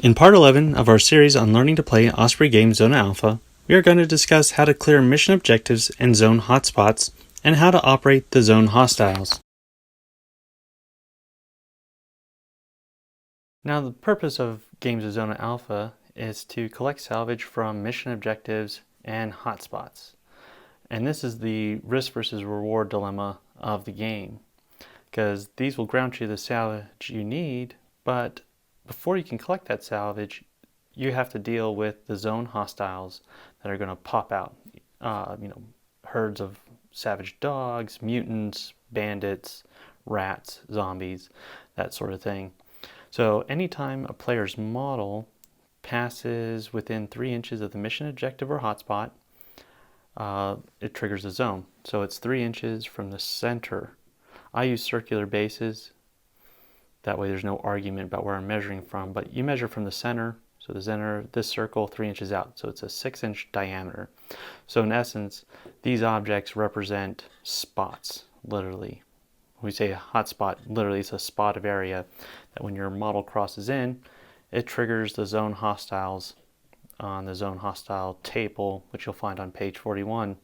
In part 11 of our series on learning to play Osprey game Zona Alpha, we are going to discuss how to clear mission objectives and zone hotspots, and how to operate the zone hostiles. Now, the purpose of games of Zona Alpha is to collect salvage from mission objectives and hotspots. And this is the risk versus reward dilemma of the game, because these will grant you the salvage you need, but before you can collect that salvage, you have to deal with the zone hostiles that are going to pop out. Herds of savage dogs, mutants, bandits, rats, zombies, that sort of thing. So anytime a player's model passes within 3 inches of the mission objective or hotspot, it triggers a zone. So it's 3 inches from the center. I use circular bases. That way there's no argument about where I'm measuring from, but you measure from the center. So the center, this circle, 3 inches out. So it's a 6-inch diameter. So in essence, these objects represent spots, literally. When we say a hotspot, literally it's a spot of area that when your model crosses in, it triggers the zone hostiles on the zone hostile table, which you'll find on page 41.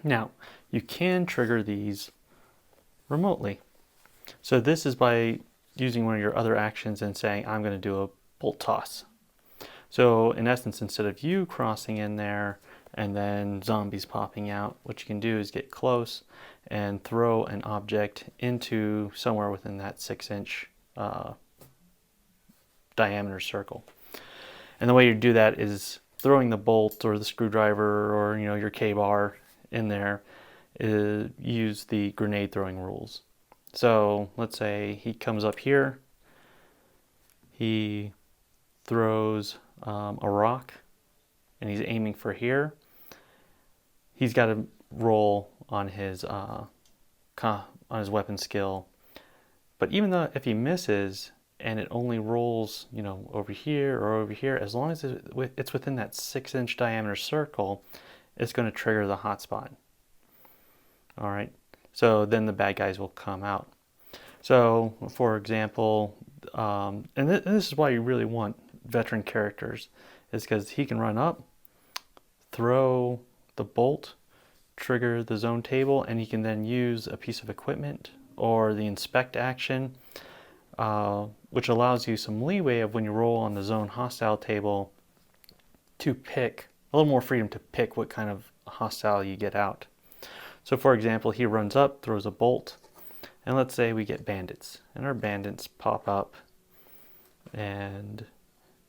Now, you can trigger these remotely. So this is by using one of your other actions and saying, I'm going to do a bolt toss. So in essence, instead of you crossing in there and then zombies popping out, what you can do is get close and throw an object into somewhere within that 6-inch diameter circle. And the way you do that is throwing the bolt or the screwdriver or your K-bar in there. Use the grenade throwing rules. So let's say he comes up here, he throws a rock and he's aiming for here. He's got to roll on his weapon skill, but even though if he misses and it only rolls over here or over here, as long as it's within that 6-inch diameter circle, it's going to trigger the hotspot. All right. So then the bad guys will come out. So, for example, and this is why you really want veteran characters, is because he can run up, throw the bolt, trigger the zone table, and he can then use a piece of equipment or the inspect action, which allows you some leeway of when you roll on the zone hostile table to pick, a little more freedom to pick what kind of hostile you get out. So for example, he runs up, throws a bolt, and let's say we get bandits. And our bandits pop up and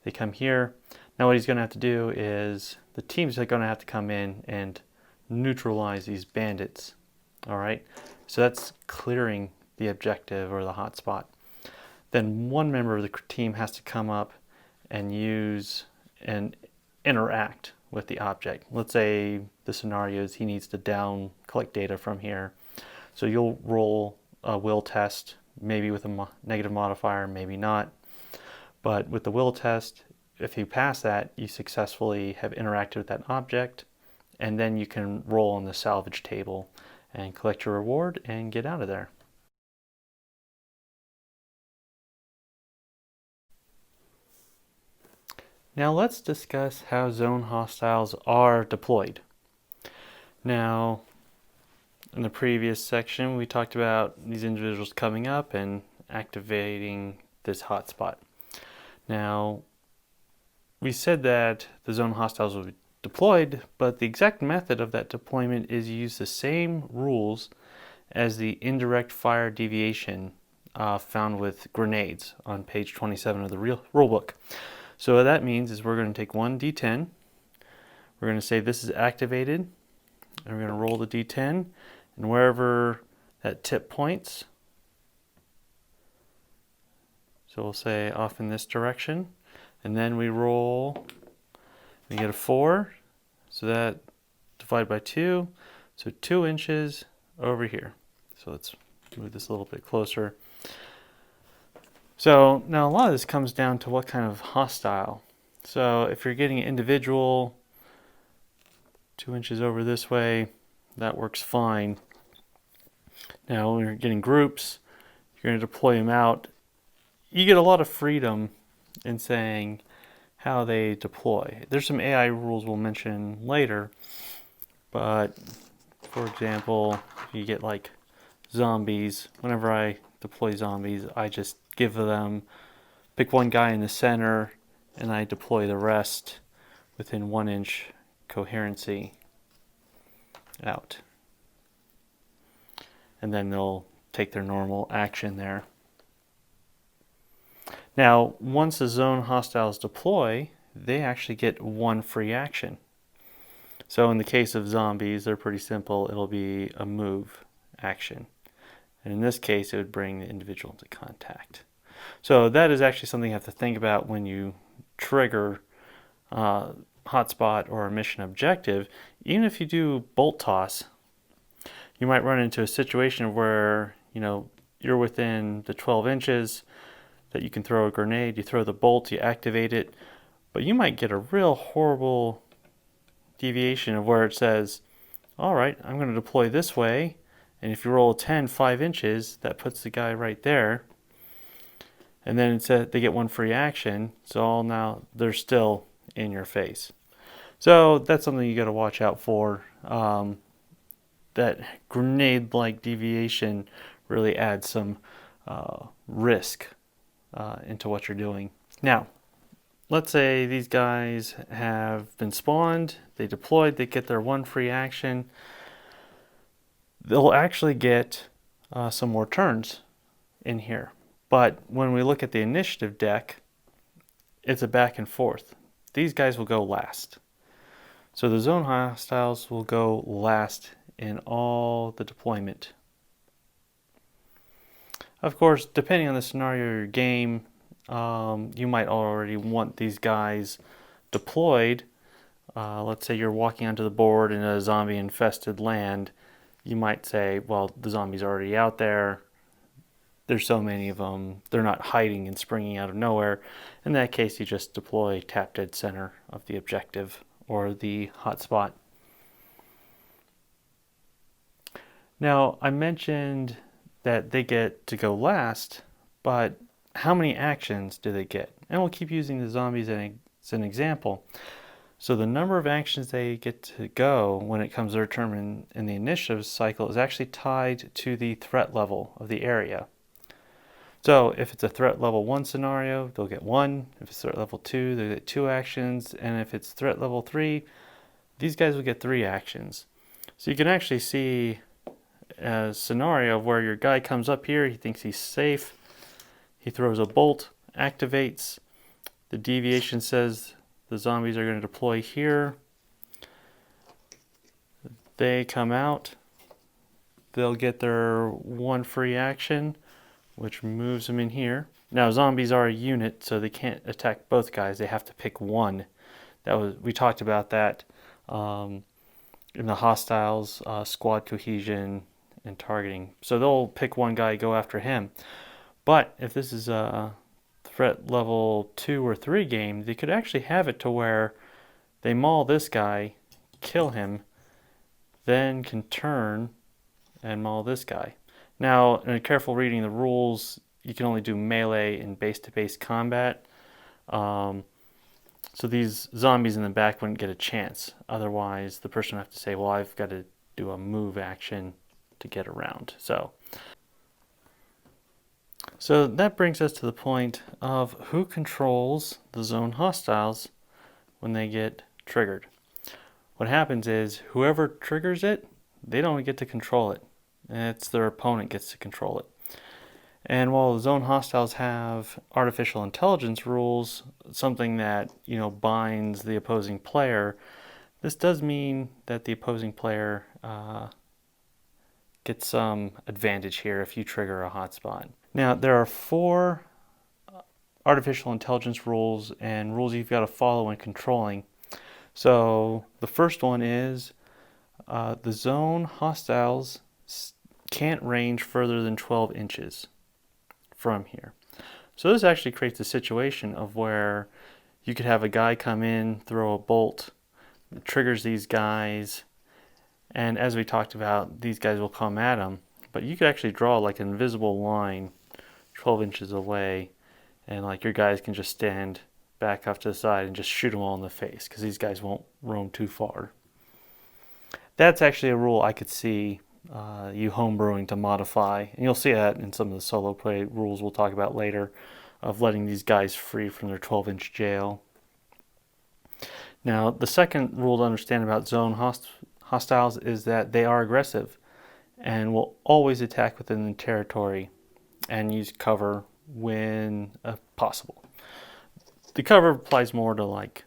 they come here. Now what he's going to have to do is the team's going to have to come in and neutralize these bandits. All right, so that's clearing the objective or the hotspot. Then one member of the team has to come up and use and interact with the object. Let's say the scenario is he needs to collect data from here. So you'll roll a will test, maybe with a negative modifier, maybe not. But with the will test, if you pass that, you successfully have interacted with that object, and then you can roll on the salvage table and collect your reward and get out of there. Now let's discuss how zone hostiles are deployed. Now, in the previous section, we talked about these individuals coming up and activating this hotspot. Now, we said that the zone hostiles will be deployed, but the exact method of that deployment is you use the same rules as the indirect fire deviation found with grenades on page 27 of the rulebook. So what that means is we're going to take one D10, we're going to say this is activated, and we're going to roll the D10, and wherever that tip points, so we'll say off in this direction, and then we roll, we get a 4, so that divide by 2, so 2 inches over here. So let's move this a little bit closer. So now a lot of this comes down to what kind of hostile. So if you're getting an individual 2 inches over this way, that works fine. Now when you're getting groups, you're going to deploy them out. You get a lot of freedom and saying how they deploy. There's some AI rules we'll mention later, but for example, if you get like zombies, whenever I deploy zombies, I just give them, pick one guy in the center, and I deploy the rest within 1 inch coherency out. And then they'll take their normal action there. Now, once the zone hostiles deploy, they actually get 1 free action. So in the case of zombies, they're pretty simple. It'll be a move action. And in this case, it would bring the individual into contact. So that is actually something you have to think about when you trigger hotspot or a mission objective. Even if you do bolt toss, you might run into a situation where you're within the 12 inches that you can throw a grenade. You throw the bolt, you activate it, but you might get a real horrible deviation of where it says, all right, I'm going to deploy this way, and if you roll a 10 5 inches, that puts the guy right there, and then it said they get 1 free action, so now they're still in your face. So that's something you got to watch out for. That grenade-like deviation really adds some risk into what you're doing. Now, let's say these guys have been spawned, they deployed, they get their 1 free action. They'll actually get some more turns in here. But when we look at the initiative deck, it's a back and forth. These guys will go last. So the zone hostiles will go last in all the deployment. Of course, depending on the scenario of your game, you might already want these guys deployed. Let's say you're walking onto the board in a zombie-infested land. You might say, well, the zombie's already out there. There's so many of them. They're not hiding and springing out of nowhere. In that case, you just deploy tap dead center of the objective or the hotspot. Now, I mentioned that they get to go last, but how many actions do they get? And we'll keep using the zombies as an example. So the number of actions they get to go when it comes to their turn in the initiative cycle is actually tied to the threat level of the area. So if it's a threat level 1 scenario, they'll get 1. If it's threat level 2, they'll get 2 actions. And if it's threat level 3, these guys will get 3 actions. So you can actually see a scenario where your guy comes up here, he thinks he's safe, he throws a bolt, activates, the deviation says the zombies are going to deploy here, they come out, they'll get their 1 free action, which moves them in here. Now zombies are a unit, so they can't attack both guys, they have to pick one. We talked about that in the hostiles, squad cohesion, and targeting. So they'll pick one guy, go after him. But if this is a threat level 2 or 3 game, they could actually have it to where they maul this guy, kill him, then can turn and maul this guy. Now, in a careful reading of the rules, you can only do melee in base-to-base combat. So these zombies in the back wouldn't get a chance. Otherwise, the person would have to say, well, I've got to do a move action to get around. So that brings us to the point of who controls the zone hostiles when they get triggered. What happens is whoever triggers it, they don't get to control it. It's their opponent gets to control it. And while the zone hostiles have artificial intelligence rules, something that binds the opposing player, this does mean that the opposing player gets some advantage here if you trigger a hotspot. Now, there are 4 artificial intelligence rules and rules you've got to follow when controlling. So the first one is the zone hostiles can't range further than 12 inches from here. So this actually creates a situation of where you could have a guy come in, throw a bolt, it triggers these guys, and as we talked about, these guys will come at him. But you could actually draw like an invisible line 12 inches away, and like your guys can just stand back off to the side and just shoot them all in the face because these guys won't roam too far. That's actually a rule I could see you homebrewing to modify, and you'll see that in some of the solo play rules we'll talk about later, of letting these guys free from their 12-inch jail. Now, the second rule to understand about zone hostiles is that they are aggressive and will always attack within the territory and use cover when possible. The cover applies more to, like,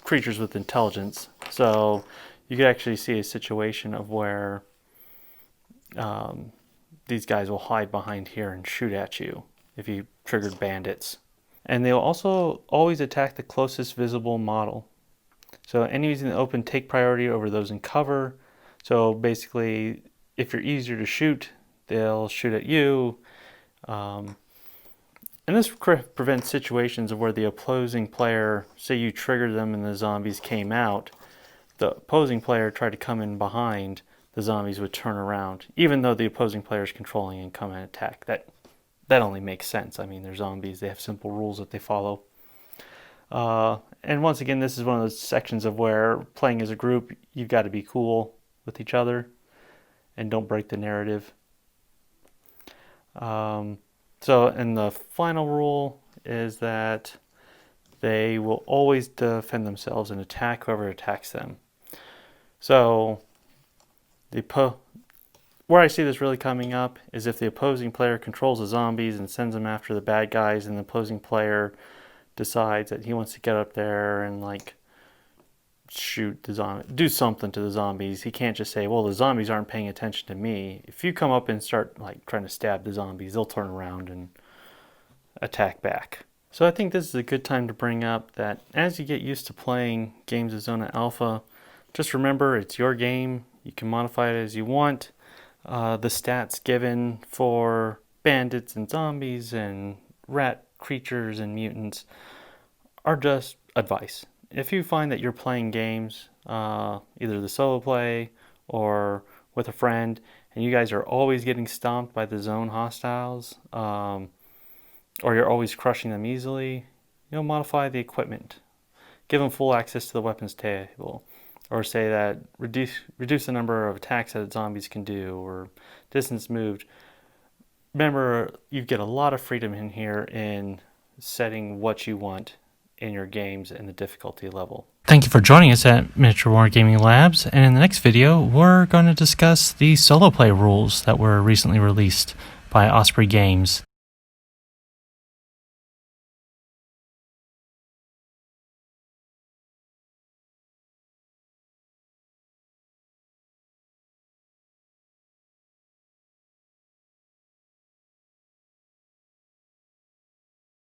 creatures with intelligence. So you could actually see a situation of where these guys will hide behind here and shoot at you if you triggered bandits. And they will also always attack the closest visible model. So enemies in the open take priority over those in cover. So basically, if you're easier to shoot, they'll shoot at you. And this prevents situations of where the opposing player, say you triggered them and the zombies came out, the opposing player tried to come in behind, the zombies would turn around, even though the opposing player is controlling and come and attack. That only makes sense. I mean, they're zombies. They have simple rules that they follow. And once again, this is one of those sections of where playing as a group, you've got to be cool with each other and don't break the narrative. And the final rule is that they will always defend themselves and attack whoever attacks them. So where I see this really coming up is if the opposing player controls the zombies and sends them after the bad guys, and the opposing player decides that he wants to get up there and like shoot the zombie, do something to the zombies. He can't just say, well, the zombies aren't paying attention to me. If you come up and start like trying to stab the zombies, they'll turn around and attack back. So I think this is a good time to bring up that as you get used to playing games of Zona Alpha, just remember it's your game. You can modify it as you want. The stats given for bandits and zombies and rat creatures and mutants are just advice. If you find that you're playing games, either the solo play or with a friend, and you guys are always getting stomped by the zone hostiles, or you're always crushing them easily, modify the equipment. Give them full access to the weapons table. Or say that reduce the number of attacks that zombies can do, or distance moved. Remember, you get a lot of freedom in here in setting what you want in your games and the difficulty level. Thank you for joining us at Miniature Wargaming Labs, and in the next video, we're going to discuss the solo play rules that were recently released by Osprey Games.